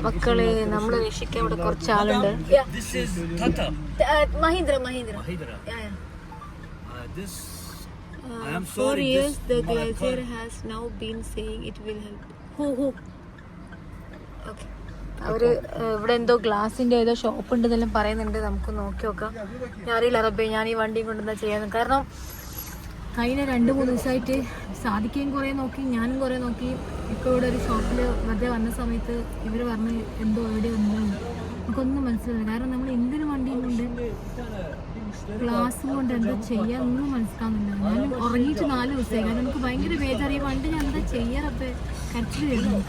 മക്കളെ നമ്മളെ രക്ഷിക്കാൻ ഇവിടെ കുറച്ച് ആളുണ്ട്. Mahindra. For years the glacier has now been saying it will help. Okay. അവര് ഇവിടെ എന്തോ ഗ്ലാസിന്റെ ഏതോ ഷോപ്പ് ഉണ്ടെന്നെല്ലാം പറയുന്നുണ്ട്. നമുക്ക് നോക്കി നോക്കാം. ഞാൻ അറിയില്ല റബ്ബേ, ഞാൻ ഈ വണ്ടിയും കൊണ്ടെന്താ ചെയ്യാന്ന്. കാരണം കഴിഞ്ഞ 2-3 ദിവസമായിട്ട് സാധിക്കുകയും കുറേ നോക്കി, ഞാനും കുറേ നോക്കി. ഇപ്പോൾ ഇവിടെ ഒരു ഷോപ്പിൽ വെറുതെ വന്ന സമയത്ത് ഇവർ പറഞ്ഞ് എന്തോ എവിടെ ഉണ്ടോ നമുക്കൊന്നും മനസ്സിലായില്ല. കാരണം നമ്മൾ എന്തിനു വണ്ടിയും കൊണ്ട് ഗ്ലാസ് കൊണ്ട് എന്താ ചെയ്യാന്നൊന്നും മനസ്സിലാവുന്നില്ല. ഞാനും ഉറങ്ങിയിട്ട് 4 ദിവസമായി. കാരണം നമുക്ക് ഭയങ്കര ബേജാറ്. ഈ വണ്ടി ഞാൻ എന്താ ചെയ്യാറപ്പേ കരച്ചിൽ വരുന്നു.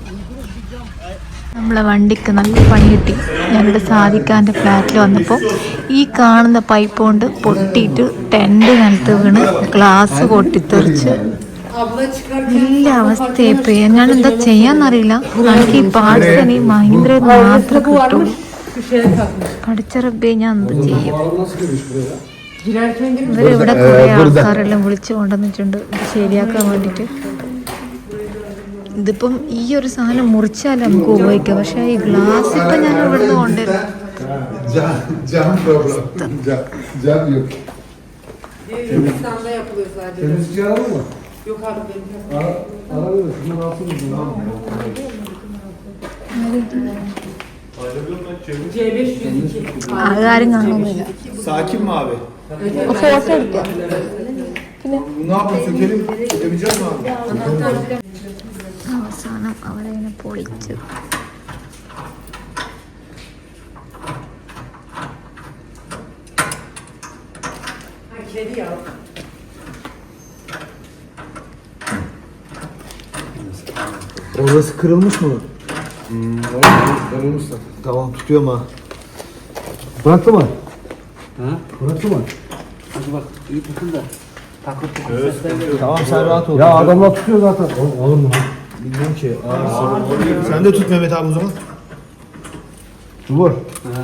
നമ്മളെ വണ്ടിക്ക് നല്ല പണി കിട്ടി. ഞങ്ങളുടെ സാധിക്കാൻ്റെ ഫ്ലാറ്റിൽ വന്നപ്പോൾ ഈ കാണുന്ന പൈപ്പ് കൊണ്ട് പൊട്ടിയിട്ട് ടെൻറ്റ് നിലത്ത് വീണ് ഗ്ലാസ് പൊട്ടിത്തെറിച്ച് വലിയ അവസ്ഥയായിപ്പോയി. ഞാൻ എന്താ ചെയ്യാന്നറിയില്ല. എനിക്ക് ഈ പാഴ്സൽ ഈ മഹീന്ദ്ര മാത്രമേ കിട്ടുള്ളൂ. പഠിച്ച റബ്ബേ, ഞാൻ എന്ത് ചെയ്യും? ഇവരിവിടെ കുറെ ആൾക്കാരെല്ലാം വിളിച്ചു കൊണ്ടുവന്നിട്ടുണ്ട് ഇത് ശരിയാക്കാൻ വേണ്ടിയിട്ട്. ഇതിപ്പം ഈ ഒരു സാധനം മുറിച്ചാൽ നമുക്ക് ഉപയോഗിക്കാം. പക്ഷെ ഈ ഗ്ലാസ് ഇപ്പം ഞാൻ ഇവിടുന്ന് കൊണ്ടുവരും. ആരും കാണുന്നില്ല. ഫോട്ടോ എടുക്കാം. പിന്നെ അവസാനം അവരതിനെ പൊളിച്ചു. Orası kırılmış mı? Kırılmış zaten. Tamam, tutuyorum ha. Bıraktı mı? Ha? Bıraktı mı? Hadi bak, iyi tutun da. Takıp Tamam, sen rahat ol. Ya adamlar tutuyor zaten. Alır mı? Bilmiyorum ki. Sen de tut Mehmet abi o zaman. Cumhur.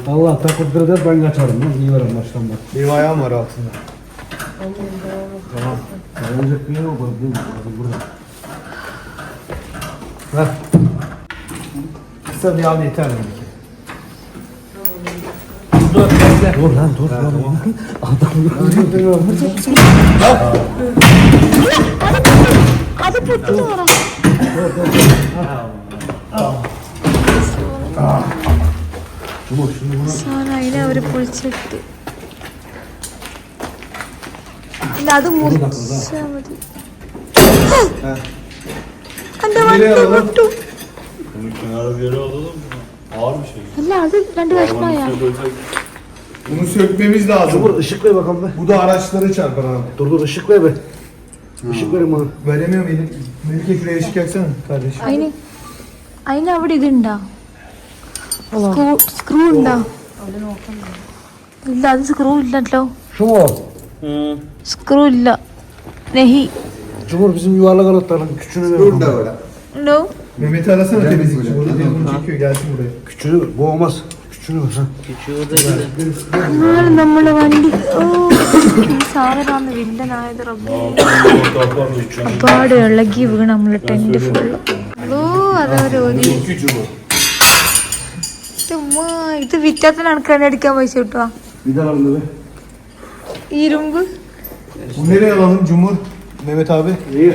Allah takıp der ben kaçarım. İyi varım baştan bak. Benim ayağım var altında. Tamam. Olacak bir yer yok. Burada. Ver. Kısa bir al yeter belki. Dur, bekle. Dur lan, dur. Adam yok. അത് പൊട്ടിച്ചു പറ. അതിനെ അവര് പൊളിച്ചെടുത്ത്. ഇല്ല, അത് മുറിച്ചാ മതി. എന്റെ വണ്ടി പൊട്ടു. അല്ല, അത് 2 കഷ്ണമായ. Bunu sökmemiz lazım. Dur, ışık ver bakalım be. Bu da araçları çarpar abi. Dur, ışık ver be. Işık verin bana. Veremiyorum elim. Melike şuraya ışık yaksana kardeşim. അതിന് അവിടെ ഇതുണ്ടോ? സ്ക്രൂ ഉണ്ടോ? ഇല്ല, അത് സ്ക്രൂ ഇല്ലല്ലോ. സ്ക്രൂ ഇല്ല. നെഹി. Cumhur bizim yuvarlak anahtarın küçüğünü ver. Dur da öyle. No. Mehmet'i arasana temizlikçi. Burada telefonu çekiyor, gelsin buraya. Küçüğünü ver. Bu olmaz. Küçüğünü ver. എന്നാലും നമ്മളെ വണ്ടി സാധനമാണ് വില്ലനായത്. ഒരുപാട് ഇളകി വീണ് നമ്മളെ ടെന്റ് ഫുള്ള്. അതവര് ഇത് വിറ്റാത്തിന് കണക്കാണ് അടിക്കാൻ പൈസ കിട്ടുക. ഇരുമ്പ് nereye alalım Cumhur? Mehmet abi. İyi.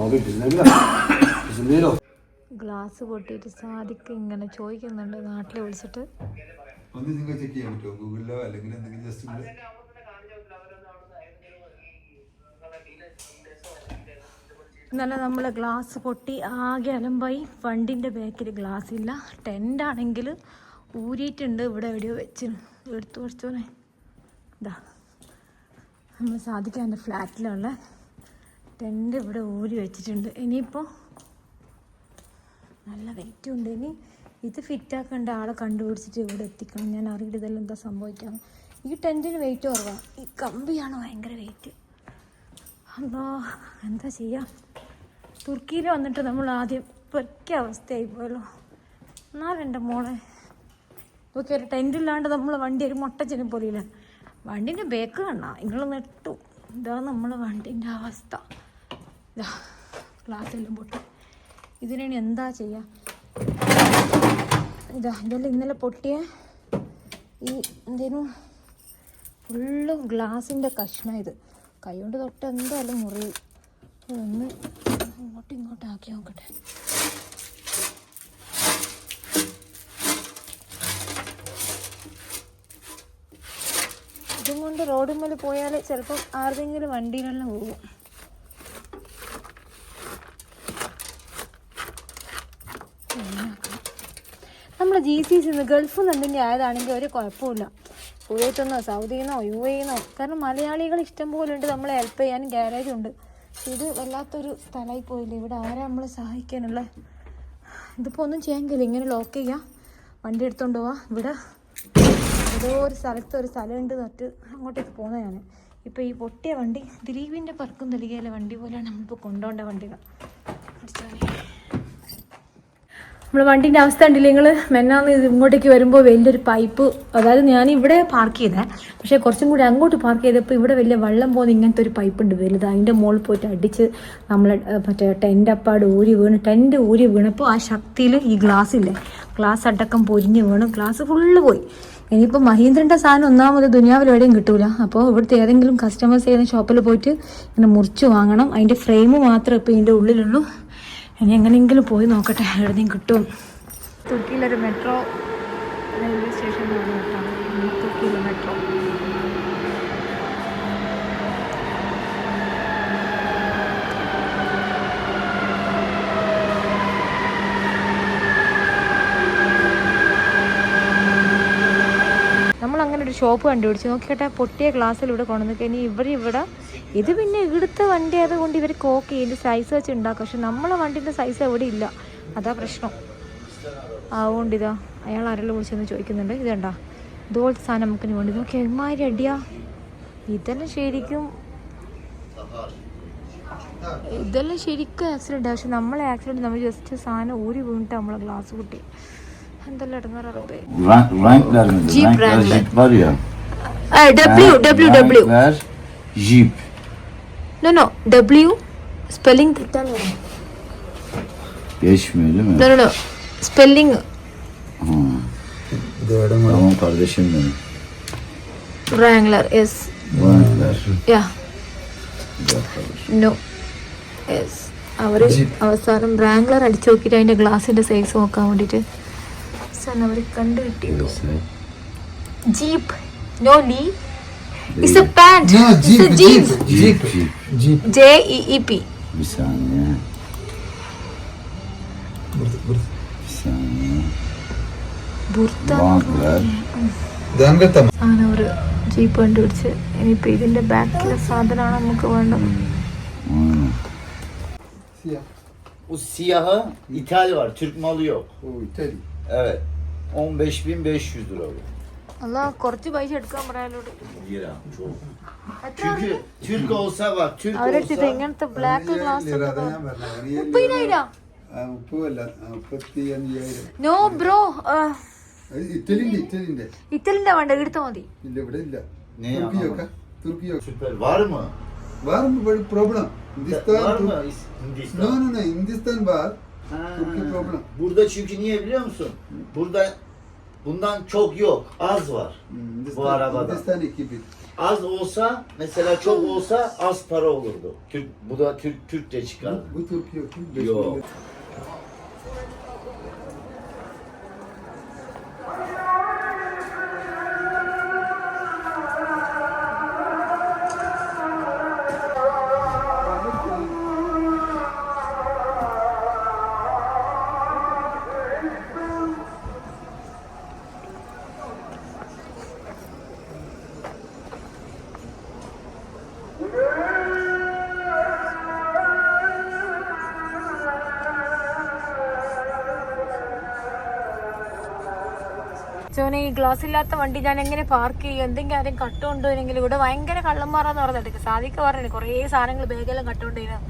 Abi bizim o. Glass പൊട്ടിയിട്ട് സാധിക്ക് ഇങ്ങനെ ചോദിക്കുന്നുണ്ട് നാട്ടിൽ വിളിച്ചിട്ട്. ഇന്നലെ നമ്മൾ ഗ്ലാസ് പൊട്ടി ആകെ അലമ്പായി. വണ്ടിൻ്റെ ബാക്കിൽ ഗ്ലാസ് ഇല്ല. ടെൻ്റാണെങ്കിൽ ഊരിയിട്ടുണ്ട്. ഇവിടെ എവിടെയോ വെച്ചിന്. എടുത്തു പഠിച്ചോനെ. ഇതാ നമ്മൾ സാധിക്കാൻ എൻ്റെ ഫ്ലാറ്റിലുള്ള ടെൻ്റ് ഇവിടെ ഊരി വെച്ചിട്ടുണ്ട്. ഇനിയിപ്പോൾ നല്ല വെയിറ്റും ഉണ്ട്. ഇനി ഇത് ഫിറ്റാക്കേണ്ട ആളെ കണ്ടുപിടിച്ചിട്ട് ഇവിടെ എത്തിക്കണം. ഞാൻ അറിയില്ല ഇതെല്ലാം എന്താ സംഭവിക്കാം. ഈ ടെൻറ്റിന് വെയിറ്റ് കുറവാണ്. ഈ കമ്പിയാണ് ഭയങ്കര വെയിറ്റ്. അല്ലോ എന്താ ചെയ്യുക? തുർക്കിയിൽ വന്നിട്ട് നമ്മൾ ആദ്യം പെക്കിയ അവസ്ഥയായി പോയല്ലോ. എന്നാലും എൻ്റെ മോളെ ഓക്കെ, ഒരു ടെൻറ്റില്ലാണ്ട് നമ്മൾ വണ്ടി ഒരു മുട്ടച്ചിനെ പോലെയില്ല. വണ്ടീൻ്റെ ബേക്ക് കാണാം, നിങ്ങൾ നെട്ടു. ഇതാ നമ്മളെ വണ്ടീൻ്റെ അവസ്ഥ. ഇതാ ഗ്ലാസ് എല്ലാം പൊട്ടി. ഇതിനി എന്താ ചെയ്യുക? ഇതെല്ലാം ഇന്നലെ പൊട്ടിയ ഈ എന്തേലും ഫുള്ള് ഗ്ലാസിൻ്റെ കഷ്ണം. ഇത് കൈ കൊണ്ട് തൊട്ട് എന്തായാലും മുറിയും. ഒന്ന് അങ്ങോട്ടും ഇങ്ങോട്ടും ആക്കി നോക്കട്ടെ. ഇതും കൊണ്ട് റോഡിന്മേൽ പോയാൽ ചിലപ്പോൾ ആരുടെങ്കിലും വണ്ടിയിലെല്ലാം പോകും. നമ്മുടെ GCC ഗൾഫിൽ നിന്ന് എന്തെങ്കിലും ആയതാണെങ്കിൽ ഒരു കുഴപ്പമില്ല. കുവൈറ്റിൽ നിന്നോ സൗദിയിൽ നിന്നോ UAE നിന്നോ. കാരണം മലയാളികൾ ഇഷ്ടം പോലെ ഉണ്ട്, നമ്മളെ ഹെൽപ്പ് ചെയ്യാനും ഗ്യാരേജ് ഉണ്ട്. ഇത് വല്ലാത്തൊരു സ്ഥലമായി പോയില്ല. ഇവിടെ ആരെ നമ്മൾ സഹായിക്കാനുള്ള ഇതിപ്പോൾ ഒന്നും ചെയ്യാൻ കഴിയില്ല. ഇങ്ങനെ ലോക്ക് ചെയ്യുക, വണ്ടി എടുത്തുകൊണ്ട് പോവാ. ഇവിടെ ഏതോ ഒരു സ്ഥലത്ത് ഒരു സ്ഥലമുണ്ട് തൊട്ട് അങ്ങോട്ടേക്ക് പോകുന്നത്. ഞാൻ ഇപ്പോൾ ഈ പൊട്ടിയ വണ്ടി ദിലീപിൻ്റെ പറക്കും തലികയിലെ വണ്ടി പോലെയാണ് നമ്മളിപ്പോൾ കൊണ്ടുപോകേണ്ട വണ്ടികൾ. നമ്മൾ വണ്ടീൻ്റെ അവസ്ഥ ഉണ്ടല്ലേ നിങ്ങൾ. മെന്നാന്ന് ഇത് ഇങ്ങോട്ടേക്ക് വരുമ്പോൾ വലിയൊരു പൈപ്പ്, അതായത് ഞാൻ ഇവിടെ പാർക്ക് ചെയ്തേ, പക്ഷേ കുറച്ചും കൂടി അങ്ങോട്ട് പാർക്ക് ചെയ്തപ്പോൾ ഇവിടെ വലിയ വെള്ളം പോകുന്ന ഇങ്ങനത്തെ ഒരു പൈപ്പ് ഉണ്ട് വലുത്. അതിൻ്റെ മുകളിൽ പോയിട്ട് അടിച്ച് നമ്മൾ മറ്റേ ടെൻറ്റ് ഊരി വീണപ്പോൾ ആ ശക്തിയിൽ ഈ ഗ്ലാസ് അടക്കം പൊരിഞ്ഞ് വീണ് ഗ്ലാസ് ഫുള്ള് പോയി. ഇനിയിപ്പോൾ മഹീന്ദ്രൻ്റെ സാധനം ഒന്നാമത് ദുനിയാവിൽ എവിടെയും കിട്ടൂല. അപ്പോൾ ഇവിടുത്തെ ഏതെങ്കിലും കസ്റ്റമേഴ്സ് ചെയ്യുന്ന ഷോപ്പിൽ പോയിട്ട് ഇങ്ങനെ മുറിച്ച് വാങ്ങണം. അതിൻ്റെ ഫ്രെയിം മാത്രമേ ഇപ്പോൾ ഇതിൻ്റെ ഉള്ളിലുള്ളൂ. ഇനി എങ്ങനെയെങ്കിലും പോയി നോക്കട്ടെ എവിടെയും കിട്ടും. തുർക്കിയിലൊരു മെട്രോ റെയിൽവേ സ്റ്റേഷനിലാണ് കേട്ടോ. തുർക്കിയിലെ മെട്രോ. നമ്മളങ്ങനെ ഒരു ഷോപ്പ് കണ്ടുപിടിച്ച് നോക്കിയിട്ട് പൊട്ടിയ ഗ്ലാസ്സിലൂടെ കൊണ്ടുവന്നിട്ട് ഇനി ഇവിടെ ഇത് പിന്നെ ഇവിടുത്തെ വണ്ടി ആയതുകൊണ്ട് ഇവർ കോക്ക് ഇതിൻ്റെ സൈസ് വെച്ച് ഉണ്ടാക്കും. പക്ഷെ നമ്മളെ വണ്ടീൻ്റെ സൈസ് എവിടെ ഇല്ല, അതാ പ്രശ്നം. അതുകൊണ്ട് ഇതാ അയാൾ ആരെല്ലാം വിളിച്ചെന്ന് ചോദിക്കുന്നുണ്ട്. ഇതുണ്ടാ ഇതുപോലത്തെ സാധനം നമുക്ക് വേണ്ടി നോക്കി എമാതിരി അടിയാ. ഇതെല്ലാം ശരിക്കും ആക്സിഡൻറ്റ്. പക്ഷെ നമ്മളെ ആക്സിഡൻറ്റ് നമ്മൾ ജസ്റ്റ് സാധനം ഊരി വീണിട്ട് നമ്മളെ ഗ്ലാസ് പൊട്ടി. എന്തെല്ലാം ഇടങ്ങാറേ. No, W spelling തെറ്റാണ്. Geçmiyor değil mi? No. Spelling. Tamam kardeşim benim. Wrangler, yes. Wrangler. Yeah. No. Yes. അവർ അവസാനം റാംഗ്ലർ അടിച്ചു നോക്കിയിട്ട് അതിൻ്റെ ഗ്ലാസിൻ്റെ സൈസ് നോക്കാൻ വേണ്ടിയിട്ട് സാധനം അവർ കണ്ടു കിട്ടിയത്. ജീപ്പ്. നോ ലീ. It's a pant. No, Jeep. It's a Jeep. Jeep. JEEP. Bir saniye. Bir saniye. Burada. Wrangler. അങ്ങനെ ഒരു ജീപ്പ് കണ്ടുപിടിച്ച് ഇനിയിപ്പോൾ ഇതിൻ്റെ ബാക്കിലെ സാധനമാണ് നമുക്ക് വേണ്ടത്. Aynen. Siyah. O siyahı ithal var. Türk malı yok. O İtalya. Evet. 15.500 lira bu. അല്ല കുറച്ച് പൈസ എടുക്കാൻ പറയാലോട്ട്. Lira. Çok. Çünkü Türk olsa bak. Türk അവരെടുത്ത് olsa. ഇങ്ങനത്തെ ബ്ലാക്ക് ഗ്ലാസ് Liradan ഞാൻ പറഞ്ഞത്. 30,000. 30 35,000. No bro. ഇറ്റലിന്റെ ഇറ്റലിന്റെ വേണ്ട എടുത്താൽ മതി. ഇല്ല ഇവിടെ ഇല്ല. Ne തുർക്കി Süper. Var mı? Var mı böyle problem? Hindistan. Var mı? Hindistan. No, Hindistan var. Ha. Türkiye problem. Burada çünkü niye biliyor musun? Burada bundan çok yok. Az var. Bu arabada. Hindistan ekibi. Az olsa mesela çok olsa az para olurdu. Bu da Türkçe çıkardı. Bu Türkiye yok. Yok. ചോനെ ഈ glass ഇല്ലാത്ത വണ്ടി ഞാൻ എങ്ങനെ park ചെയ്യും? എന്തെങ്കിലും ആരും കട്ടുകൊണ്ടുവരെങ്കിൽ ഇവിടെ ഭയങ്കര കള്ളന്മാരാന്ന് പറഞ്ഞിട്ട് സാധിക്ക് പറഞ്ഞു കുറേ സാധനങ്ങൾ ബാഗെല്ലാം കട്ടുകൊണ്ടുവരാം.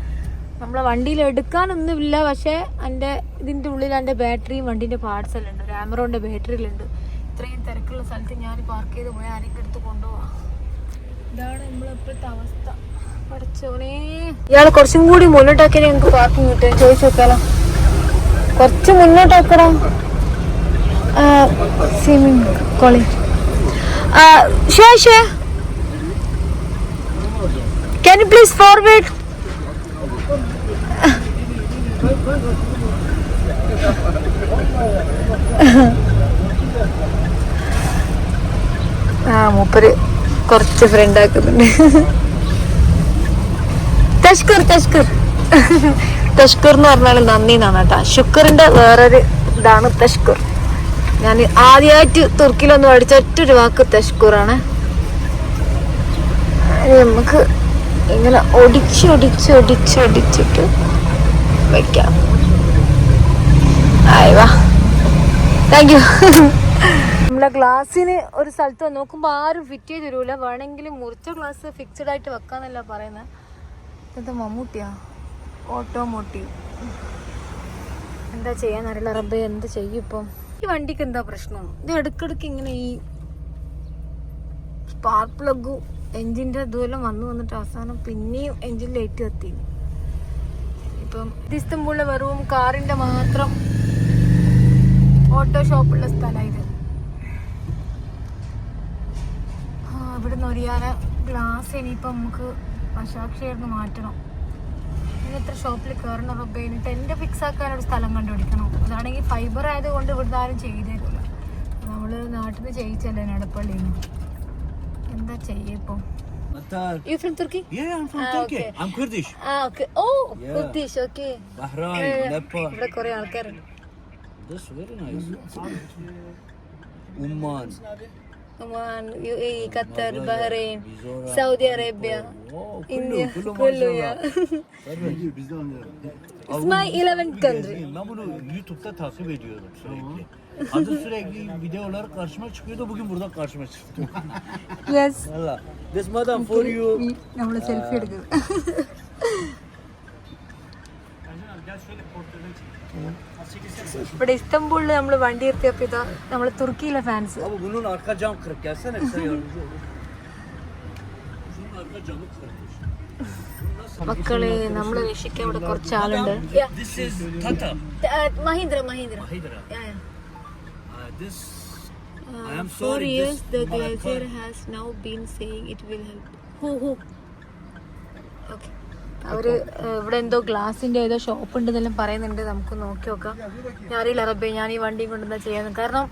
നമ്മളെ വണ്ടിയിൽ എടുക്കാനൊന്നുമില്ല. പക്ഷേ എൻ്റെ ഇതിൻ്റെ ഉള്ളിൽ എൻ്റെ ബാറ്ററിയും വണ്ടീൻ്റെ പാർട്സ് എല്ലാം ഉണ്ട്. ഒരു ആമറോൻ്റെ ബാറ്ററിയിലുണ്ട്. ഇത്രയും തിരക്കുള്ള സ്ഥലത്ത് ഞാൻ പാർക്ക് ചെയ്ത് പോയി ആരെങ്കിലും എടുത്ത് കൊണ്ടുപോവാം. ഇതാണ് നമ്മളിപ്പോഴത്തെ അവസ്ഥ. പഠിച്ചോനെ ഇയാൾ കുറച്ചും കൂടി മുന്നോട്ടാക്കിയാൽ ഞങ്ങൾക്ക് പാർക്കിംഗ് കിട്ടും. ചോദിച്ചു നോക്കാലോ. കുറച്ച് മുന്നോട്ടാക്കണം. Swimming calling. Share. Can you please forward? മൂപ്പര് കുറച്ച് ഫ്രണ്ട് ആക്കുന്നുണ്ട്. തഷ്കർ എന്ന് പറഞ്ഞാൽ നന്ദി എന്നാണ് കേട്ടോ. ശുക്റിന്റെ വേറൊരു ഇതാണ് തഷ്കുർ. ഞാൻ ആദ്യമായിട്ട് തുർക്കിയിലൊന്ന് പഠിച്ച ഒറ്റൊരു വാക്ക് തഷ്കുറാണ്. നമുക്ക് ഇങ്ങനെ ഒടിച്ചിട്ട് വെക്കാം. ആയിവാ, താങ്ക് യു. നമ്മളെ ഗ്ലാസ്സിന് ഒരു സ്ഥലത്ത് നോക്കുമ്പോൾ ആരും ഫിറ്റ് ചെയ്ത് തരൂല. വേണമെങ്കിൽ മുറിച്ച ഗ്ലാസ് ഫിക്സഡ് ആയിട്ട് വെക്കാന്നല്ല പറയുന്നത്. എന്താ മമ്മൂട്ടിയാ? ഓട്ടോമോട്ടീവ്. എന്താ ചെയ്യാന്നറിയില്ല റബ്ബേ, എന്താ ചെയ്യും ഇപ്പം? ഈ വണ്ടിക്ക് എന്താ പ്രശ്നം? ഇത് ഇടയ്ക്കിടയ്ക്ക് ഇങ്ങനെ ഈ സ്പാർക്ക് പ്ലഗും എൻജിൻ്റെ ഇതുമെല്ലാം വന്നിട്ട് അവസാനം പിന്നെയും എൻജിൻ ലൈറ്റ് കത്തി. ഇപ്പം ഇസ്തംബൂളിലെ വെറും കാറിൻ്റെ മാത്രം ഓട്ടോ ഷോപ്പുള്ള സ്ഥലമായത്. ഇവിടുന്ന് ഒരിയാന ഗ്ലാസ് ഇനിയിപ്പം നമുക്ക് വശാക്ഷയായിരുന്നു മാറ്റണം. ഇങ്ങനത്തെ ഷോപ്പിൽ കയറണം റബ്ബേ. എന്നിട്ട് എൻ്റെ ഫിക്സ് ആക്കാനൊരു സ്ഥലം കണ്ടുപിടിക്കണം. അതാണെങ്കിൽ ഫൈബർ ആയതുകൊണ്ട് ഇവിടുന്ന് ആരും ചെയ്തേക്കില്ല. നമ്മൾ നാട്ടിൽ നിന്ന് ചെയ്യിച്ചല്ലേ നടപ്പള്ളിയിൽ നിന്ന്. എന്താ ചെയ്യപ്പം? You from Turkey? Yeah, I'm from Turkey. Okay. I'm Kurdish. Okay. Oh, yeah. Kurdish. Okay. Bahrain, Nepal. ഇവിടെ കുറേ ആൾക്കാരുണ്ട്. This very nice. Oman, Oman, UAE, Qatar, Bahrain, Saudi Arabia, India. Kullu ya. It's my 11th country. Ben bunu YouTube'da takip ediyorum sürekli. Adı sürekli videolar karşıma çıkıyordu. Bugün burada karşıma çıktı. Yes. Valla. This madam for you. നമ്മള് selfie എടുക്കും. ഇവിടെ ഇസ്തംബൂളിൽ നമ്മൾ വണ്ടി നിർത്തിയപ്പോൾ ഇതാ നമ്മള് തുർക്കിയിലെ fans. Abi bunun arka cam kırık. Gelsene size yardımcı olur. Bunun arka camı kırıkmış. മക്കളെ നമ്മളെ രക്ഷിക്കാൻ ഇവിടെ കുറച്ച് ആളുണ്ട്. This is Tata. Mahindra. Mahindra. Yeah. This I am 4 sorry. years This the my glacier car. has now been saying it will help. Who? Okay. അവര് ഇവിടെ എന്തോ ഗ്ലാസിന്റെ ഏതോ ഷോപ്പ് ഉണ്ടെന്നെല്ലാം പറയുന്നുണ്ട്. നമുക്ക് നോക്കി നോക്കാം. ഞാൻ അറിയില്ല റബ്ബേ, ഞാൻ ഈ വണ്ടിയും കൊണ്ടെന്താ ചെയ്യാന്ന്. കാരണം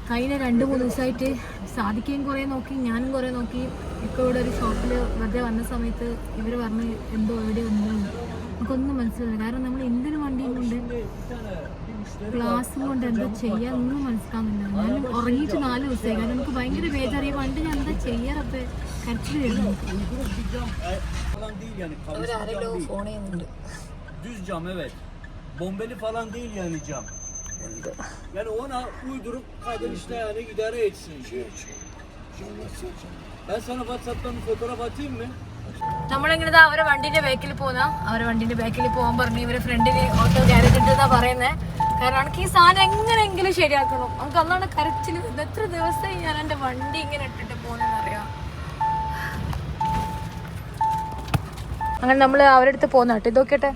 കഴിഞ്ഞ 2-3 ദിവസമായിട്ട് സാധിക്കുകയും കുറേ നോക്കി, ഞാനും കുറേ നോക്കി. ഇപ്പോൾ ഇവിടെ ഒരു ഷോപ്പിൽ വെറുതെ വന്ന സമയത്ത് ഇവർ പറഞ്ഞ് എന്തോ എവിടെ ഉണ്ടോ നമുക്കൊന്നും മനസ്സിലാവില്ല. കാരണം നമ്മൾ എന്തിനു വണ്ടിയും കൊണ്ട് ഗ്ലാസും കൊണ്ട് എന്താ ചെയ്യാന്നൊന്നും മനസ്സിലാവുന്നില്ല. ഞാൻ ഉറങ്ങിയിട്ട് 4 ദിവസമായി. കാരണം എനിക്ക് ഭയങ്കര ബേജാറിയ വണ്ടി ഞാൻ എന്താ ചെയ്യാറപ്പേ കരച്ചിൽ വരുന്നു. Falan değil yani. അവരാരെല്ലോ ഫോൺ ചെയ്യുന്നുണ്ട്. Düz cam evet. Bombeli falan değil yani cam. Yani ona uydurup kadın işte yani idare etsin şey için. Ben sana WhatsApp'tan bir fotoğraf atayım mı? നമ്മളിങ്ങനെ അവരെ വണ്ടിന്റെ ബാക്കിൽ പോകാൻ പറഞ്ഞു. ഇവരെ ഫ്രണ്ടിന് ഓട്ടോ ഗ്യാരേജ് ഇട്ടെന്നാ പറയുന്നത്. കാരണം എനിക്ക് ഈ സാധനം എങ്ങനെയെങ്കിലും ശരിയാക്കണം. നമുക്ക് അന്നാണ് കരച്ചിൽ. എത്ര ദിവസമായി ഞാൻ എൻ്റെ വണ്ടി ഇങ്ങനെ ഇട്ടിട്ട് പോകുന്നതെന്നറിയാം. അങ്ങനെ നമ്മൾ അവരുടെ അടുത്ത് പോകുന്ന കേട്ടോ. ഇതൊക്കെട്ടെ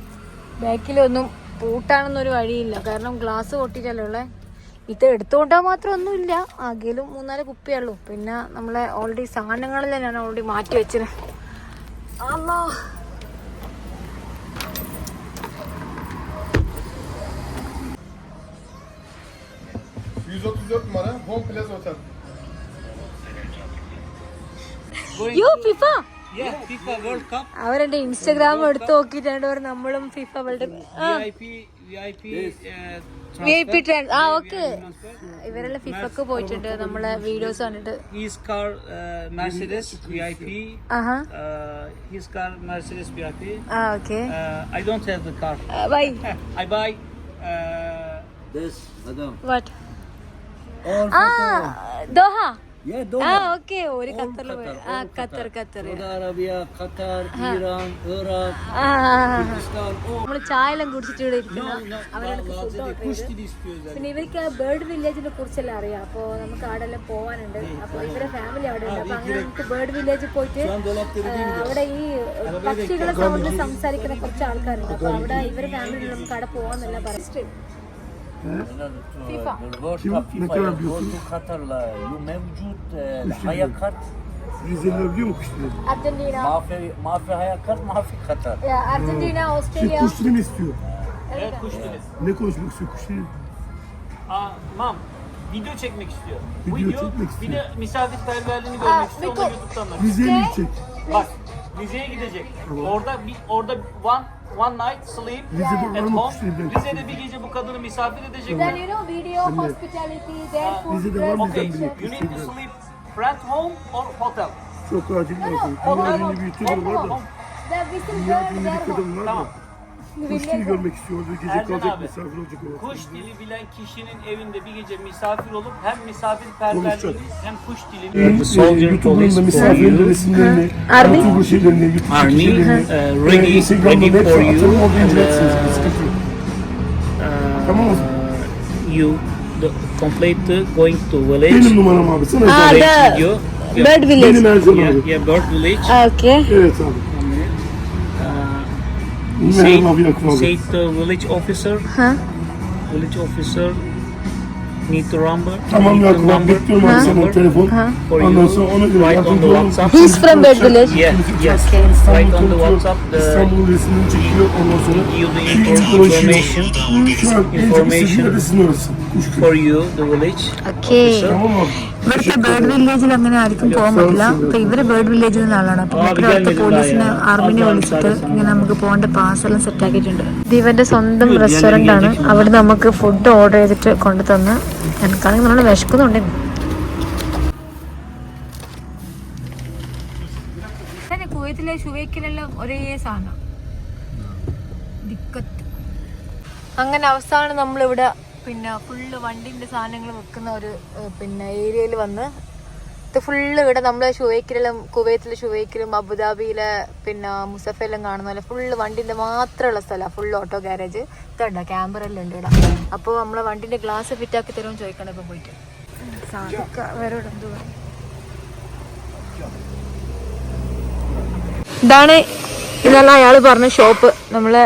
ബാക്കിലൊന്നും പൂട്ടാനൊന്നും ഒരു വഴിയില്ല. കാരണം ഗ്ലാസ് പൊട്ടിച്ചല്ലേ ഉള്ളത്. ഇത് എടുത്തുകൊണ്ടാൽ മാത്രം ഒന്നുമില്ല. ആകെയും 3-4 കുപ്പിയുള്ളൂ. പിന്നെ നമ്മളെ ഓൾറെഡി സാധനങ്ങളെല്ലാം ഞാൻ ഓൾറെഡി മാറ്റി വെച്ചിന്. അല്ലാ, numara Home Plaza Hotel. യോ FIFA. Yeah, FIFA World Cup. അവരെന്റെ ഇൻസ്റ്റാഗ്രാം എടുത്ത് നോക്കിയിട്ടുണ്ട്. നമ്മളും ഫിഫ വേൾഡ് VIP ട്രാൻസ്. ഓക്കെ, ഇവരെല്ലാം ഫിഫക്ക് പോയിട്ടുണ്ട്. നമ്മളെ വീഡിയോസ് കണ്ടിട്ട്. His car Mercedes VIP. His car Mercedes VIP. Okay. I don't have the car. Bye. I buy this madam. What? All Doha. Yeah, Doha. Okay, ഒരു ഖത്തറിൽ പോയി. Qatar. Saudi Arabia, Qatar, Iran, Iraq, Pakistan. നമ്മള് ചായ എല്ലാം കുടിച്ചിട്ട് ഇവിടെ ഇരിക്കുന്ന അവരുടെ പിന്നെ ഇവർക്ക് ആ ബേർഡ് വില്ലേജിനെ കുറിച്ചെല്ലാം അറിയാം. അപ്പോൾ നമുക്ക് അവിടെല്ലാം പോകാനുണ്ട്. അപ്പോൾ ഇവരെ ഫാമിലി അവിടെ ഉണ്ട്. അപ്പോൾ അങ്ങനെ നമുക്ക് ബേർഡ് വില്ലേജിൽ പോയിട്ട് അവിടെ ഈ പക്ഷികളെ സൗണ്ടിൽ സംസാരിക്കുന്ന കുറച്ച് ആൾക്കാരുണ്ട്. അപ്പോൾ അവിടെ ഇവരെ ഫാമിലി നമുക്ക് അവിടെ പോകാമെന്നല്ല പറഞ്ഞിട്ട് FIFA. FIFA go to Katar'la. You mevcut hayakat. Rizeliler biliyor mu kuşları? Argentina. Mafi hayakat, mafi Katar. Yeah, Argentina, Australia. Kuş dili mi istiyor? Evet kuş dili. Ne konuşmak istiyor kuş dili? Mam, video çekmek istiyor. Video çekmek Bir istiyor. de misafirperverliğini görmek istiyor. Onu da YouTube'dan bakıyor. Rize'ye mi gidecek? Bak, Rize'ye gidecek. Orada one night sleep Rize'de var at mı home. kuş dili? Rize'de bir gece bu kadını misafir Then edecekler. you know video, hospitality, their food, Rize'de dress. var mı Okay, bizden biri? you need to sleep friend home or hotel. Çok acil lazım. Hotel Dünya ünlü bir YouTuber var da. The whistle Dünya bird, ünlü their bir home. kadın var da. Tamam. Kuş dili görmek istiyor. Orada gece Ercan kalacak abi, misafir olacak. o. Kuş dili bilen kişinin evinde bir gece misafir olup hem misafirperverliğini hem kuş dilini YouTuber'ın da misafirlerin resimlerini, Army? YouTuber şeylerini, YouTube Army, şeylerini, Instagram'da ready hepsi for you. atarım, orada incelersiniz. Sıkıntı yok. Tamam mı? You complete going to village. Benim numaram abi. Sana Ah, özel. the Video. bird Benim village. Ercan abi. Yeah, Bird Village. Okay. Evet abi. Merhaba abi Yakup abi. Say the village officer. Huh? Village officer need to number. Tamam need Yakup abi. Bekliyorum abi senden telefon. For Ondan you. sonra ona göre Right on the yardımcı olun. WhatsApp. He's from Bird Village. Yeah, yes. İstanbul Right on the tanıtıyor, WhatsApp. İstanbul resmini çekiyor. Ondan sonra You the bir ulaşıyor. information Şu an en çok istediği yerde sizin orası. Kuş köyü. for you, the village. Okay. Tamam mı abi? ഇവിടുത്തെ bird വില്ലേജിൽ അങ്ങനെ ആർക്കും പോകാൻ പറ്റില്ല അപ്പൊ ഇവര് bird വില്ലേജിൽ നിന്നുള്ള ആളാണ് അപ്പൊ മൂപ്പര് അവിടുത്തെ പോലീസിനെ ആർമിനെ വിളിച്ചിട്ട് ഇങ്ങനെ നമുക്ക് പോകേണ്ട പാസ് എല്ലാം സെറ്റ് ആക്കിയിട്ടുണ്ട് ഇത് ഇവന്റെ സ്വന്തം റെസ്റ്റോറന്റ് ആണ് അവിടെ നമുക്ക് ഫുഡ് ഓർഡർ ചെയ്തിട്ട് കൊണ്ടു തന്ന് എനിക്കാണെങ്കിൽ നല്ല വിശക്കുന്നുണ്ട് കുവൈത്തിലെ ഷുവൈക്കിലെല്ലാം ഒരേ സാധനം ദിക്കത്ത് അങ്ങനെ അവസാനം നമ്മളിവിടെ പിന്നെ ഫുള്ള് വണ്ടിൻ്റെ സാധനങ്ങൾ വെക്കുന്ന ഒരു പിന്നെ ഏരിയയിൽ വന്ന് ഇത് ഫുള്ള് ഇവിടെ നമ്മൾ ഷുവൈക്കിലും കുവൈത്തിലെ ഷുവൈക്കിലും അബുദാബിയിലെ പിന്നെ മുസഫയിലും കാണുന്ന പോലെ ഫുള്ള് വണ്ടിൻ്റെ മാത്രമുള്ള സ്ഥലമാണ് ഫുള്ള് ഓട്ടോ ഗ്യാരേജ് ഇതുണ്ടോ ക്യാമറയെല്ലാം ഉണ്ട് ഇവിടെ അപ്പോൾ നമ്മളെ വണ്ടിൻ്റെ ഗ്ലാസ് ഫിറ്റാക്കി തരുമെന്ന് ചോദിക്കണം ഇപ്പം പോയിട്ട് സാധിക്കാവരോട് എന്ത് പറയും ഇതാണ് ഇതെല്ലാം അയാൾ പറഞ്ഞ ഷോപ്പ് നമ്മളെ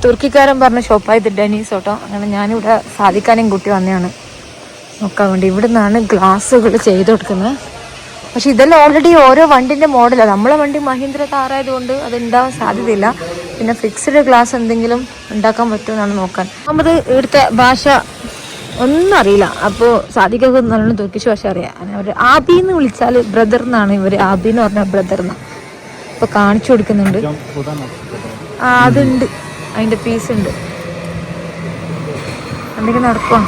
തുർക്കിക്കാരൻ പറഞ്ഞ ഷോപ്പാണ് ഇത് ഡെനീസ് ഓട്ടോ അങ്ങനെ ഞാനിവിടെ സാധിക്കാനും കൂട്ടി വന്നതാണ് നോക്കാൻ വേണ്ടി ഇവിടെ നിന്നാണ് ഗ്ലാസ്സുകൾ ചെയ്ത് കൊടുക്കുന്നത് പക്ഷെ ഇതെല്ലാം ഓൾറെഡി ഓരോ വണ്ടിൻ്റെ മോഡലാണ് നമ്മളെ വണ്ടി മഹീന്ദ്ര താറായതുകൊണ്ട് അത് ഉണ്ടാവാൻ സാധ്യതയില്ല പിന്നെ ഫിക്സ്ഡ് ഗ്ലാസ് എന്തെങ്കിലും ഉണ്ടാക്കാൻ പറ്റുമെന്നാണ് നോക്കാൻ നമുക്ക് ഇവിടുത്തെ ഭാഷ ഒന്നും അറിയില്ല അപ്പോൾ സാധിക്കൊക്കെ നല്ലോണം തുർക്കിഷ് ഭാഷ അറിയാം അവർ ആബി എന്ന് വിളിച്ചാൽ ബ്രദർ എന്നാണ് ഇവർ ആബി എന്ന് പറഞ്ഞാൽ ബ്രദർ എന്നാണ് ഇപ്പോൾ കാണിച്ചു കൊടുക്കുന്നുണ്ട് ആ അതുണ്ട് അതിൻ്റെ പീസ് ഉണ്ട് എന്തെങ്കിലും നടക്കുവാ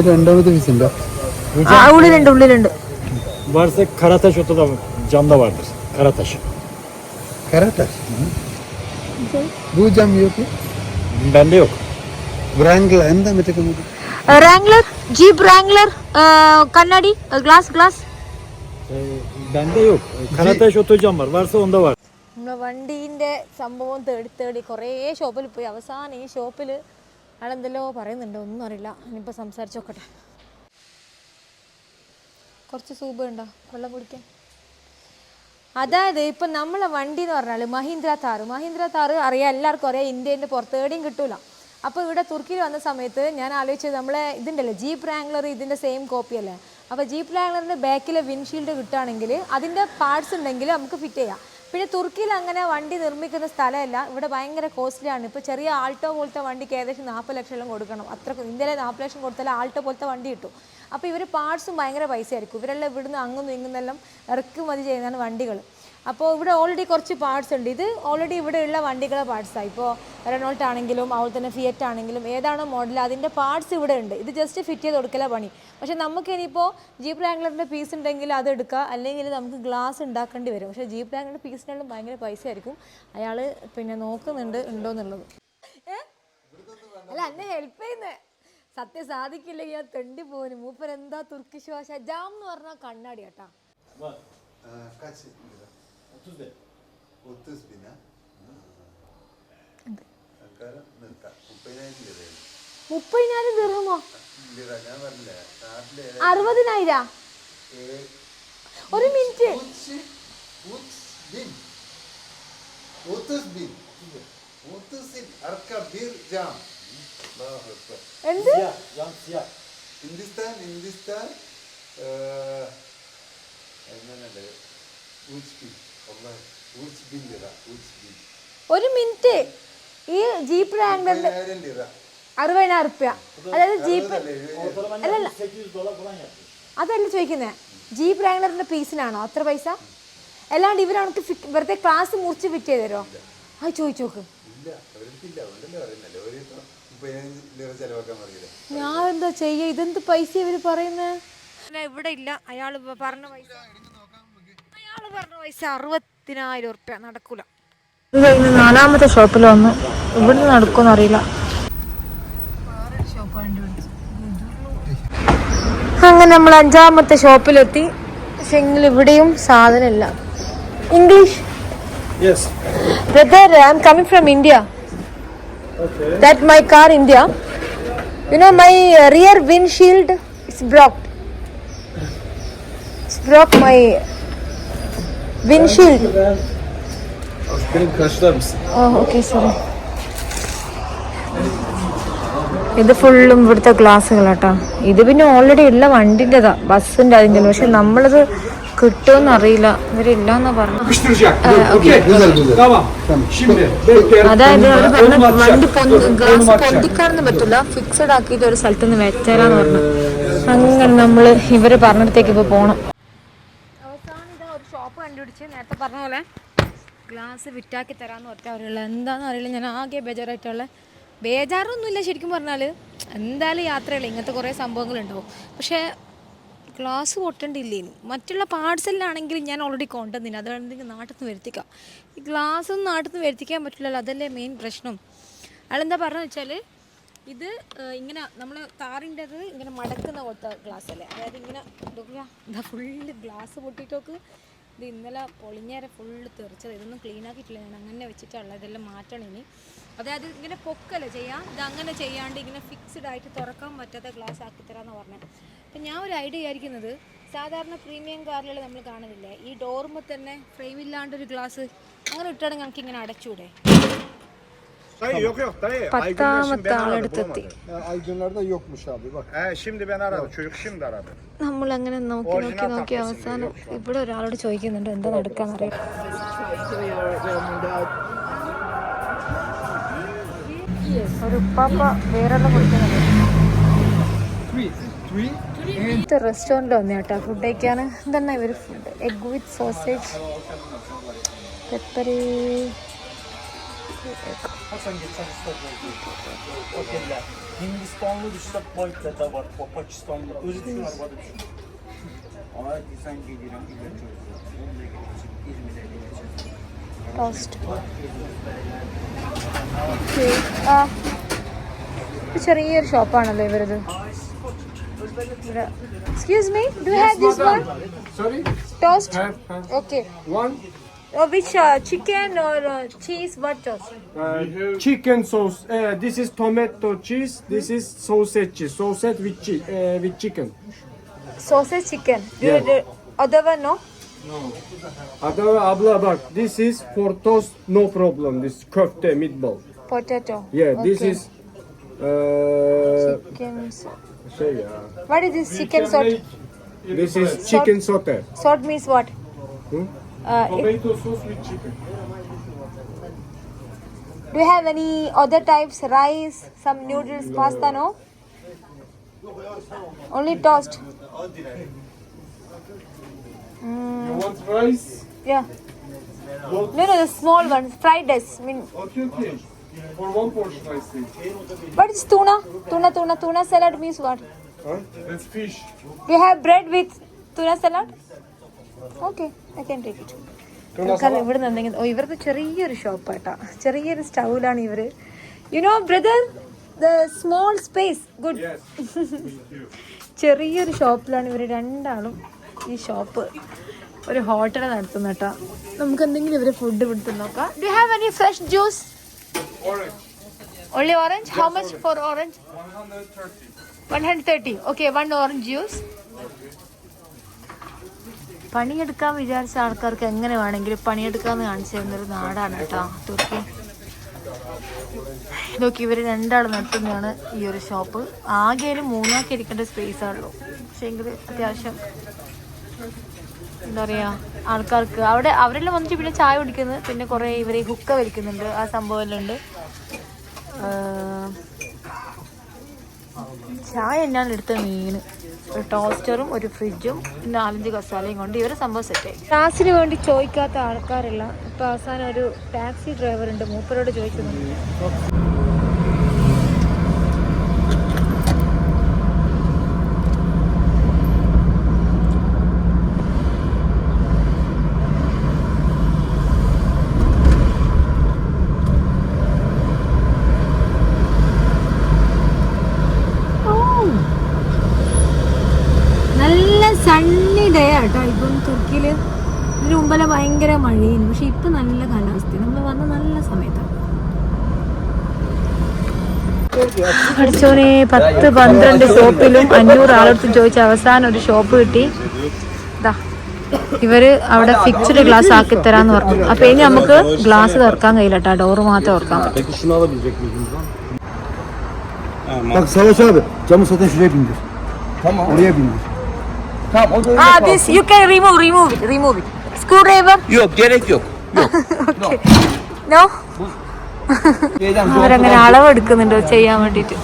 രണ്ടാമത്തെ പീസ് ഉണ്ടോ ആ ഉള്ളിലുണ്ട് ഉള്ളിലുണ്ട് Varsa Karataş otu da camda vardır. Karataş. Karataş? Bu cam yok mu? Bende yok. Wrangler എന്താ മറ്റേ കമ്പനി? റാംഗ്ലർ ജീപ്പ് റാംഗ്ലർ കണ്ണാടി glass glass Bende yok. Karataş oto cam var. Varsa onda var. നമ്മളെ വണ്ടീൻ്റെ സംഭവം തേടി തേടി കുറേ ഷോപ്പിൽ പോയി അവസാനം ഈ ഷോപ്പിൽ ആളെന്തെല്ലോ പറയുന്നുണ്ട് ഒന്നും അറിയില്ല ഇനിയിപ്പോൾ സംസാരിച്ച് നോക്കട്ടെ കുറച്ച് സൂപ്പ് ഉണ്ടോ വെള്ളം കുടിക്കാൻ അതായത് ഇപ്പം നമ്മളെ വണ്ടി എന്ന് പറഞ്ഞാൽ മഹീന്ദ്ര താറ് അറിയാം എല്ലാവർക്കും അറിയാം ഇന്ത്യൻ്റെ പുറത്ത് എവിടെയും കിട്ടൂല അപ്പോൾ ഇവിടെ തുർക്കിയിൽ വന്ന സമയത്ത് ഞാൻ ആലോചിച്ചത് നമ്മളെ ഇതുണ്ടല്ലോ ജീപ്പ് റാംഗ്ലർ ഇതിൻ്റെ സെയിം കോപ്പി അല്ലേ അപ്പോൾ ജീപ്പ് റാംഗ്ലറിൻ്റെ ബാക്കിലെ വിൻഷീൽഡ് കിട്ടുകയാണെങ്കിൽ അതിൻ്റെ പാർട്സ് ഉണ്ടെങ്കിൽ നമുക്ക് ഫിറ്റ് ചെയ്യാം പിന്നെ തുർക്കിയിൽ അങ്ങനെ വണ്ടി നിർമ്മിക്കുന്ന സ്ഥലമല്ല ഇവിടെ ഭയങ്കര കോസ്റ്റ്ലിയാണ് ഇപ്പോൾ ചെറിയ ആൾട്ടോ പോലത്തെ വണ്ടിക്ക് ഏകദേശം 40 ലക്ഷം കൊടുക്കണം അത്ര ഇന്ത്യയിലെ 40 ലക്ഷം കൊടുത്താൽ ആൾട്ടോ പോലത്തെ വണ്ടി കിട്ടും അപ്പോൾ ഇവർ പാർട്സും ഭയങ്കര പൈസ ആയിരിക്കും ഇവരെല്ലാം ഇവിടുന്ന് അങ്ങും ഇങ്ങുന്നെല്ലാം ഇറക്കുമതി ചെയ്യുന്നതാണ് വണ്ടികൾ അപ്പോൾ ഇവിടെ ഓൾറെഡി കുറച്ച് പാർട്സ് ഉണ്ട് ഇത് ഓൾറെഡി ഇവിടെ ഉള്ള വണ്ടികളുടെ പാർട്സാണ് ഇപ്പോൾ റെനോൾട്ട് ആണെങ്കിലും അതുപോലെ തന്നെ ഫിയറ്റ് ആണെങ്കിലും ഏതാണോ മോഡൽ അതിൻ്റെ പാർട്സ് ഇവിടെ ഉണ്ട് ഇത് ജസ്റ്റ് ഫിറ്റ് ചെയ്ത് കൊടുക്കല പണി പക്ഷേ നമുക്ക് ഇനിയിപ്പോൾ ജീപ്പ് റാംഗ്ലറിൻ്റെ പീസ് ഉണ്ടെങ്കിൽ അത് എടുക്കുക അല്ലെങ്കിൽ നമുക്ക് ഗ്ലാസ് ഉണ്ടാക്കേണ്ടി വരും പക്ഷേ ജീപ്പ് റാംഗ്ലറിൻ്റെ പീസിനെല്ലാം ഭയങ്കര പൈസ ആയിരിക്കും അയാൾ പിന്നെ നോക്കുന്നുണ്ട് ഉണ്ടോ എന്നുള്ളത് അല്ല എന്നെ ഹെൽപ്പ് ചെയ്യുന്നത് സത്യം സാധിക്കില്ലെങ്കിൽ ഞാൻ തെണ്ടി പോകുന്നു മൂപ്പർ എന്താ തുർക്കിഷ് ഭാഷ ജാം എന്ന് പറഞ്ഞാൽ കണ്ണാടി കേട്ടാ 30 bin ha? Ankara നിർത്താം 30,000 രൂപയാണ് 30,000 ദിർഹമോ ലീറ ഞാൻ പറഞ്ഞില്ലേ നാട്ടിലെ 60,000 ഒരു minute bin. 30 bin. 30 arka bir cam. Allahu Ekber. എന്ത് Hindistan എങ്ങനെയുണ്ട് 3000 vallahi 3000 lira 3000 ഒരു മിനിറ്റ് ഈ ജീപ്പ് റാംഗ്ലറിന്റെ 60,000 lira 60,000 റുപ്യ അതായത് ജീപ്പ് അല്ലല്ല അതല്ല ചോദിക്കുന്നത് ജീപ്പ് റാംഗ്ലറിന്റെ പീസിനാണോ അത്ര പൈസ അല്ലാണ്ട് ഇവരവർക്ക് വെറുതെ ക്ലാസ് മുറിച്ച് ഫിറ്റ് ചെയ്ത് തരുമോ അത് ചോദിച്ചു നോക്ക് ഇല്ല അവർക്കില്ല അതുകൊണ്ടല്ലേ പറയുന്നല്ലേ ഒരു 35 lira ചെലവാക്കാൻ പറയില്ലേ ഞാൻ എന്താ ചെയ്യുക ഇതെന്ത് പൈസ ഇവര് പറയുന്നത് ഇവിടെ ഇല്ല അയാൾ പറഞ്ഞ പൈസ 60,000 റുപ്യ നടക്കൂല ഇത് കഴിഞ്ഞ് 4ാമത്തെ ഷോപ്പിൽ വന്നു ഇവിടുന്ന് നടക്കുമെന്ന് അറിയില്ല അങ്ങനെ നമ്മൾ 5ാമത്തെ ഷോപ്പിലെത്തി പക്ഷെ എങ്കിൽ ഇവിടെയും സാധനമില്ല English brother I am coming from India that my car India you know my rear windshield is broke my windshield oh okay sorry ഇത് ഫുള്ളും ഇവിടുത്തെ ഗ്ലാസ്സുകളാട്ടോ ഇത് പിന്നെ ഓൾറെഡി ഉള്ള വണ്ടിൻ്റെതാ ബസ്സിൻ്റെ അതിൻ്റെ പക്ഷെ നമ്മളത് കിട്ടുമെന്ന് അറിയില്ല ഇവരില്ലാന്നാ പറഞ്ഞു അതായത് അവർ പറഞ്ഞ വണ്ടി ഗ്ലാസ് പൊന്തിക്കാനൊന്നും പറ്റില്ല ഫിക്സഡ് ആക്കിയിട്ട് ഒരു സ്ഥലത്ത് നിന്ന് വെച്ചേരാന്ന് പറഞ്ഞു അങ്ങനെ നമ്മള് ഇവര് പറഞ്ഞിടത്തേക്ക് ഇപ്പൊ പോണം അവസാനം ഇതാ ഒരു ഷോപ്പ് കണ്ടുപിടിച്ച് നേരത്തെ പറഞ്ഞ പോലെ ഗ്ലാസ് വിറ്റാക്കി തരാന്ന് പറഞ്ഞാൽ അവരുള്ള എന്താണെന്ന് അറിയില്ല ഞാൻ ആകെ ബേജാറായിട്ടുള്ള ബേജാറൊന്നുമില്ല ശരിക്കും പറഞ്ഞാൽ എന്തായാലും യാത്രയില്ല ഇങ്ങനത്തെ കുറേ സംഭവങ്ങളുണ്ടാവും പക്ഷേ ഗ്ലാസ് പൊട്ടണ്ടില്ലേനും മറ്റുള്ള പാർട്സലിലാണെങ്കിൽ ഞാൻ ഓൾറെഡി കൊണ്ടുവന്നില്ല അതാണെങ്കിൽ നാട്ടിൽ നിന്ന് വരുത്തിക്കാം ഈ ഗ്ലാസ്സൊന്നും നാട്ടിൽ നിന്ന് വരുത്തിക്കാൻ പറ്റില്ലല്ലോ അതല്ലേ മെയിൻ പ്രശ്നം അയാളെന്താ പറഞ്ഞതെന്ന് വെച്ചാൽ ഇത് ഇങ്ങനെ നമ്മൾ കാറിൻ്റെത് ഇങ്ങനെ മടക്കുന്ന പോലത്തെ ഗ്ലാസ് അല്ലേ അതായത് ഇങ്ങനെ എന്താ ഫുള്ള് ഗ്ലാസ് പൊട്ടിയിട്ടൊക്കെ ഇത് ഇന്നലെ പൊളിഞ്ഞേരെ ഫുള്ള് തെറിച്ചത് ഇതൊന്നും ക്ലീൻ ആക്കിയിട്ടില്ല ഞാൻ അങ്ങനെ വെച്ചിട്ടുള്ള ഇതെല്ലാം മാറ്റണം ഇനി അതായത് ഇങ്ങനെ പൊക്കല്ലേ ചെയ്യാം ഇത് അങ്ങനെ ചെയ്യാണ്ട് ഇങ്ങനെ ഫിക്സ്ഡ് ആയിട്ട് തുറക്കാൻ പറ്റാത്ത ഗ്ലാസ് ആക്കി തരാമെന്ന് പറഞ്ഞത് അപ്പം ഞാൻ ഒരു ഐഡിയ വിചാരിക്കുന്നത് സാധാരണ പ്രീമിയം കാറിൽ നമ്മൾ കാണുന്നില്ലേ ഈ ഡോറുമ്പോൾ തന്നെ ഫ്രെയിമില്ലാണ്ടൊരു ഗ്ലാസ് അങ്ങനെ ഇട്ടാണെങ്കിൽ നമുക്ക് ഇങ്ങനെ അടച്ചൂടെ 10ാമത്തെ ആളെടുത്തെത്തി നമ്മളങ്ങനെ നോക്കി അവസാനം ഇവിടെ ഒരാളോട് ചോദിക്കുന്നുണ്ട് എന്താ നടക്കാന്നറിയാം ഒരു ഉപ്പാപ്പ വേറെല്ലാം കൊടുക്കുന്നുണ്ട് റെസ്റ്റോറൻറ്റ് വന്നു കേട്ടോ ഫുഡ് കഴിക്കാൻ എന്താണ് ഇവർ ഫുഡ് എഗ് വിത്ത് sausage peppery Hindistanlı düşse boyutta da var, Pakistanlı. Özü düşün arabada düşün. Ama sen gelirim, güzel çocuklar. Onu da gelecek, İzmir'e gelecek. Toast ചെറിയൊരു ഷോപ്പാണല്ലോ ഇവരത് excuse me do you have this one Sorry? Toast okay One which chicken or cheese what toast chicken sauce. This is tomato cheese. This is sausage cheese. Sausage with chicken. sausage chicken Yeah. other one no Abla bak. This is for toast. No problem. This köfte meatball. potato Yeah. This Okay. is chicken şey ya. what is this chicken salt This is chicken saute. salt means what Hmm? Tomato sauce with chicken. do you have any other types rice some noodles pasta no only toast You want rice? yeah no the small one fried rice I mean Okay. For one portion rice. what is tuna salad means what Huh? That's fish. do you have bread with tuna salad okay I can take it കാരണം ഇവിടെ നിന്നെങ്കിൽ ഓ ഇവർക്ക് ചെറിയൊരു ഷോപ്പാട്ടാ ചെറിയൊരു സ്റ്റൗവിലാണ് ഇവര് you know brother the small space good ചെറിയൊരു ഷോപ്പിലാണ് ഇവർ രണ്ടാളും ഈ ഷോപ്പ് ഒരു ഹോട്ടൽ നടത്തുന്ന കേട്ടോ നമുക്ക് എന്തെങ്കിലും ഇവര് ഫുഡ് ഇവിടുത്തെ നോക്കാം do have any fresh juice only orange how much for orange 130 okay one orange juice പണിയെടുക്കാൻ വിചാരിച്ച ആൾക്കാർക്ക് എങ്ങനെ വേണമെങ്കിലും പണിയെടുക്കാമെന്ന് കാണിച്ചു തരുന്നൊരു നാടാണ് കേട്ടോ തുർക്കി. ഇതൊക്കെ ഇവർ രണ്ടാൾ നടത്തുന്നതാണ് ഈ ഒരു ഷോപ്പ്. ആകെയും 3 ആക്കി ഇരിക്കേണ്ട സ്പേസാണുള്ളൂ. പക്ഷേ എങ്കിൽ അത്യാവശ്യം എന്താ പറയുക, ആൾക്കാർക്ക് അവിടെ അവരെല്ലാം വന്നിട്ട് പിന്നെ ചായ കുടിക്കുന്നത്, പിന്നെ കുറേ ഇവർ ഹുക്ക വലിക്കുന്നുണ്ട്, ആ സംഭവം എല്ലാം ഉണ്ട്. ചായ എന്നാണ് എടുത്ത മെയിൻ. ഒരു ടോസ്റ്ററും ഒരു ഫ്രിഡ്ജും 4-5 കസാലയും കൊണ്ട് ഇവർ സംഭവം സെറ്റായി. ക്ലാസ്സിന് വേണ്ടി ചോദിക്കാത്ത ആൾക്കാരല്ല. ഇപ്പം അവസാനം ഒരു ടാക്സി ഡ്രൈവർ ഉണ്ട്, മൂപ്പരോട് ചോദിക്കുന്നുണ്ട്. നല്ല സണ്ണി ഡേ ആട്ടോ ഇപ്പം തുർക്കിയിൽ. ഇതിന് മുമ്പെല്ലാം ഭയങ്കര മഴയായിരുന്നു, പക്ഷെ ഇപ്പം നല്ല കാലാവസ്ഥ. നമ്മൾ വന്ന നല്ല സമയത്താണ്. പഠിച്ചോനെ 10-12 ഷോപ്പിലും 500 ആളടുത്തും ചോദിച്ച അവസാനം ഒരു ഷോപ്പ് കിട്ടി. ഇതാ ഇവര് അവിടെ ഫിക്സ്ഡ് ഗ്ലാസ് ആക്കി തരാന്ന് പറഞ്ഞു. അപ്പൊ ഇനി നമുക്ക് ഗ്ലാസ് തുറക്കാൻ കഴിയില്ല കേട്ടോ, ഡോറ് മാത്രം തുറക്കാം. Peki şunu alabilecek miyiz buradan? Bak Savaş abi, camı zaten şuraya bindir. Tamam. Oraya bindir. Tamam, o da öyle kalsın. This you can remove it. Screwdriver? Yok, gerek yok. Okay. No? അവരങ്ങനെ അളവെടുക്കുന്നുണ്ടോ ചെയ്യാൻ വേണ്ടിട്ട്.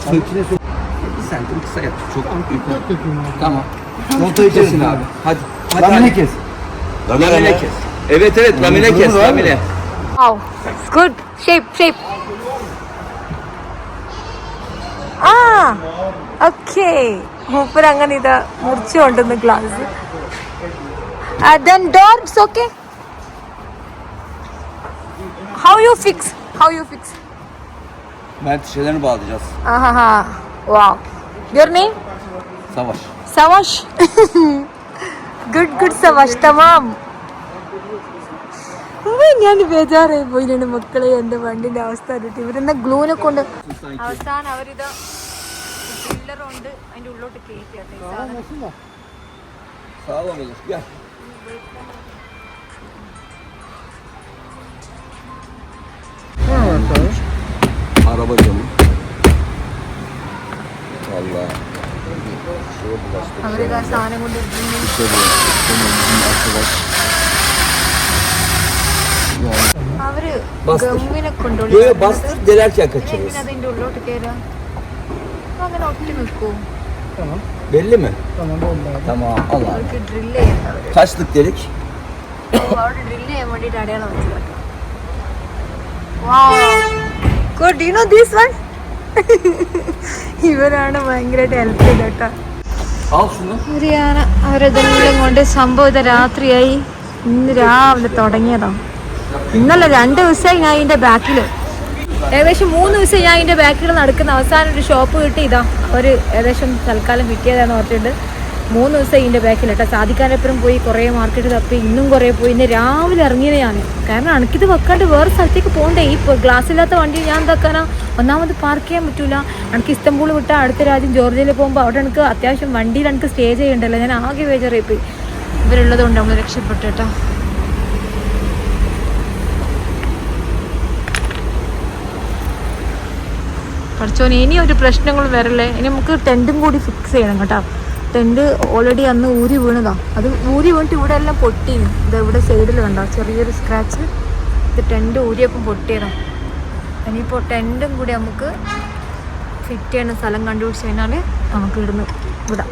Sen kısa yap. Çok yukarı. Tamam. Noktayı kesin abi. Hadi. Lamine kes. Lamine kes. Evet, lamine kes, lamine. Wow. It's good. Shape. Okay. മൂപ്പർ അങ്ങനെ ഇതാ മുറിച്ചു കൊണ്ടുവന്ന് glass. Then door, it's okay. How you fix? Ben şişelerini bağlayacağız. Wow. Your name? Savaş. Good Savaş. Tamam. ഞാൻ ബേജാറായി പോയിട്ടുണ്ട് മക്കളെ. എൻ്റെ വണ്ടിന്റെ അവസ്ഥ കണ്ടിട്ട് ഇവരെന്നാ ഗ്ലൂനെ കൊണ്ട് അവസാനം അവരിത് പില്ലറുണ്ട് അതിന്റെ ഉള്ളോട്ട് കയറ്റി. Sağ ol. Gel. Araba camı. Vallahi. അവരിത് ആ സാധനം കൊണ്ട് അവര് ഗമ്മിനെ കൊണ്ടുള്ളി Bastır, delerken kaçırırız. അതിന്റെ ഉള്ളോട്ട് കയറാം. അങ്ങനെ ഒട്ടി നിൽക്കൂ. Belli mi? Tamam. Allah. അവർക്ക് ഡ്രില്ല് ചെയ്യണ്ട അവര്. Kaçlık delik? അവിടെ ഡ്രില്ല് ചെയ്യാൻ വേണ്ടിട്ട് അടയാളം വെച്ചത്. Wow. Good. Do you know this one? ഇവരാണ് ഭയങ്കരമായിട്ട് ഹെൽപ്പ് ചെയ്ത് കേട്ടോ. Al şunu. അവരതെല്ലാം കൊണ്ട് സംഭവം ഇത് രാത്രിയായി. ഇന്ന് രാവിലെ തുടങ്ങിയതാണ്. ഇന്നല്ല 2 ദിവസമായി ഞാൻ ഇതിന്റെ ബാക്കില്, ഏകദേശം 3 ദിവസം ഞാൻ ഇതിന്റെ ബാക്കിൽ നടക്കുന്ന. അവസാനം ഒരു ഷോപ്പ് കിട്ടി. ഇതാ അവർ ഏകദേശം തൽക്കാലം കിട്ടിയതാന്ന് പറഞ്ഞിട്ടുണ്ട്. 3 ദിവസം ഇതിന്റെ ബാക്കിൽ കേട്ടോ. സാധിക്കാനെപ്പുറം പോയി കുറേ മാർക്കറ്റ് തപ്പി, ഇന്നും കുറേ പോയി. ഇന്ന് രാവിലെ ഇറങ്ങിയത് ഞാൻ. കാരണം എനിക്കിത് വെക്കാണ്ട് വേറെ സ്ഥലത്തേക്ക് പോകണ്ടേ. ഈ ഗ്ലാസ് ഇല്ലാത്ത വണ്ടി ഞാൻ എന്താക്കാനാ? ഒന്നാമത് പാർക്ക് ചെയ്യാൻ പറ്റൂല. എനിക്ക് ഇസ്തംബൂൾ വിട്ടാൽ അടുത്ത രാജ്യം ജോർജിയയിൽ പോകുമ്പോൾ അവിടെ എനിക്ക് അത്യാവശ്യം വണ്ടിയിൽ എനിക്ക് സ്റ്റേ ചെയ്യണ്ടല്ലോ. ഞാൻ ആകെ ബേജാറായി പോയി. ഇവരുള്ളത് കൊണ്ട് നമ്മൾ രക്ഷപ്പെട്ടു കേട്ടോ. പഠിച്ചോനെ ഇനി ഒരു പ്രശ്നങ്ങൾ വരല്ലേ. ഇനി നമുക്ക് ടെൻറ്റും കൂടി ഫിക്സ് ചെയ്യണം കേട്ടോ. ടെൻറ്റ് ഓൾറെഡി അന്ന് ഊരി വീണതാ. അത് ഊരി വീണിട്ട് ഇവിടെ എല്ലാം പൊട്ടിയിരുന്നു. ഇത് ഇവിടെ സൈഡിൽ കണ്ടോ ചെറിയൊരു സ്ക്രാച്ച്. ഇത് ടെൻറ്റ് ഊരിയപ്പം പൊട്ടിയതാണ്. ഇനിയിപ്പോൾ ടെൻറ്റും കൂടി നമുക്ക് ഫിറ്റ് ചെയ്യുന്ന സ്ഥലം കണ്ടുപിടിച്ച് കഴിഞ്ഞാൽ നമുക്ക് ഇവിടുന്ന് വിടാം.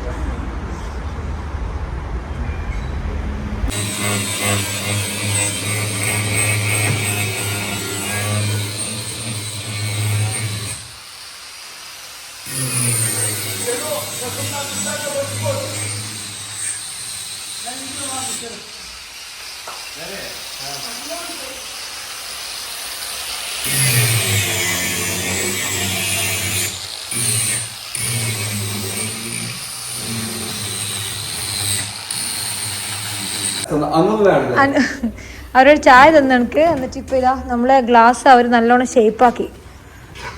അവരൊരു ചായ തന്നു എനിക്ക്. എന്നിട്ട് ഇപ്പോൾ ഇതാ നമ്മളെ ഗ്ലാസ് അവർ നല്ലോണം ഷേപ്പാക്കി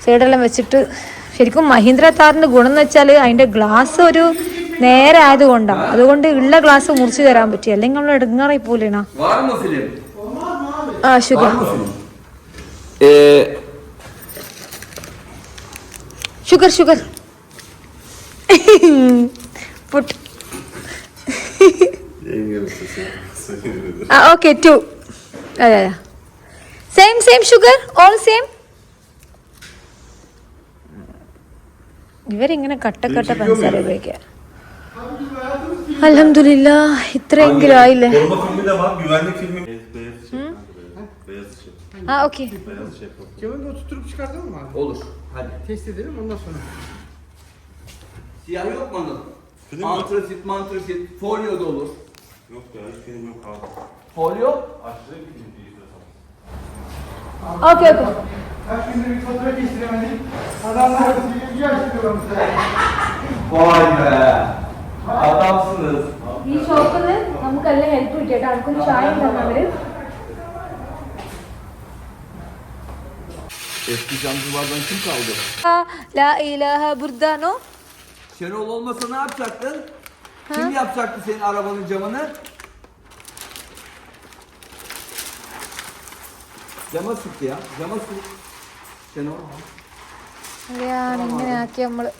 സൈഡെല്ലാം വെച്ചിട്ട്. ശരിക്കും മഹീന്ദ്ര താറിൻ്റെ ഗുണം എന്ന് വെച്ചാൽ അതിൻ്റെ ഗ്ലാസ് ഒരു നേരെ ആയതുകൊണ്ടാണ്. അതുകൊണ്ട് ഉള്ള ഗ്ലാസ് മുറിച്ച് തരാൻ പറ്റി, അല്ലെങ്കിൽ നമ്മൾ എടുങ്ങാറായി പോലെയാണോ. ആ sugar sugar sugar put. Okay 2. അതെ same same sugar all same. ഇവരിങ്ങനെ കട്ട പഞ്ചസാര ഉപയോഗിക്കുക. അൽഹംദുലില്ലാ ഇത്രയെങ്കിലും ആയില്ലേ. ആ ഓക്കെ. Kemal'i oturtup çıkartalım mı abi? Olur. Hadi. Test edelim ondan sonra. Siyah yok mu onun? Antrasit, folyo da olur. Yok ya hiç benim yok abi. Folyo? Okay okay. Kaç gündür bir fatura kestiremedik. Adamlar bir açtırıyorlar bu sefer. Vay be. Adamsınız. ഈ ഷോപ്പിൽ നമുക്കെല്ലാം help കിട്ടിയിട്ട് ആർക്കൊരു ചായ തന്നവര്. Eski camcılardan kim kaldı? La ilahe buradano. Şenol olmasa ne yapacaktın? Kim yapacaktı senin arabanın camını? Cama sıktı ya. Cama sıktı. Şenol. അതെയാണ് ഇങ്ങനെ ആക്കി നമ്മള്.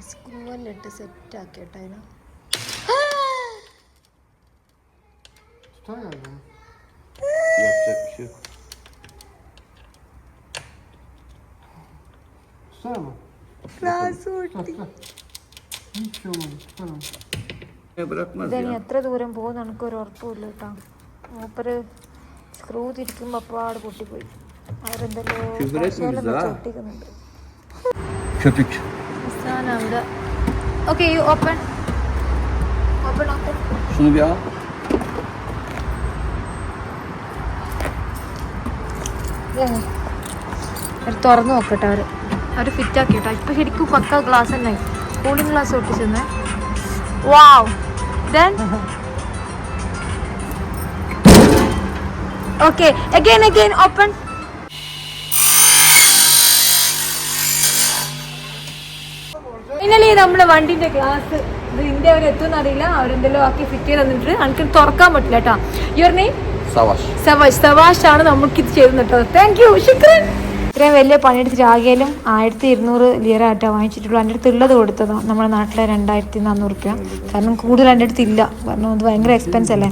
സ്ക്രൂവെല്ലിട്ട് set ആക്കി കേട്ടോ അതിന്. Tutar galiba. Yapacak bir şey yok. Tutar mı? Glass പൊട്ടി. Hiçbir şey olmadı. Tutar ama. Bırakmaz ഇതിനി ya. എത്ര ദൂരം പോകുന്ന എനിക്കൊരു ഉറപ്പില്ല കേട്ടോ. മൂപ്പര് സ്ക്രൂ തിരിക്കുമ്പോൾ അപ്പാട് പൊട്ടിപ്പോയി. അവരെന്തല്ലോ Küfür etmiyoruz ha. ചൊട്ടിക്കുന്നുണ്ട്. Köpük. അവസാനം okay you open open open. Şunu bir al. തുറന്നു നോക്കട്ടെ അവർ ഫിറ്റ് ആക്കി കേട്ടോ. ഇപ്പൊ ശരിക്കും പക്ക ഗ്ലാസ് തന്നെ, കൂളിംഗ് ഗ്ലാസ് ഒട്ടിച്ചെന്ന്. Wow. Then okay again open. Finally നമ്മുടെ വണ്ടിന്റെ ഗ്ലാസ് ഇത് ഇന്ത്യ അവർ എത്തുമെന്ന് അറിയില്ല. അവരെന്തെല്ലോ ആക്കി ഫിറ്റ് ചെയ്ത് തന്നിട്ട് എനിക്ക് തുറക്കാൻ പറ്റില്ല കേട്ടോ. Your name? സവാഷ് ആണ് നമുക്ക് ഇത് ചെയ്തു കേട്ടോ. താങ്ക് യു ശുക്രൻ. ഇത്രയും വലിയ പണിയെടുത്തിട്ട് ആകെയും 1200 ലിയർ ആയിട്ടാണ് വാങ്ങിച്ചിട്ടുള്ളൂ. എൻ്റെ അടുത്ത് ഉള്ളത് കൊടുത്തതാണ് നമ്മുടെ നാട്ടിലെ 2400 രൂപ. കാരണം കൂടുതൽ എൻ്റെ അടുത്ത് ഇല്ല, കാരണം അത് ഭയങ്കര എക്സ്പെൻസ് അല്ലേ.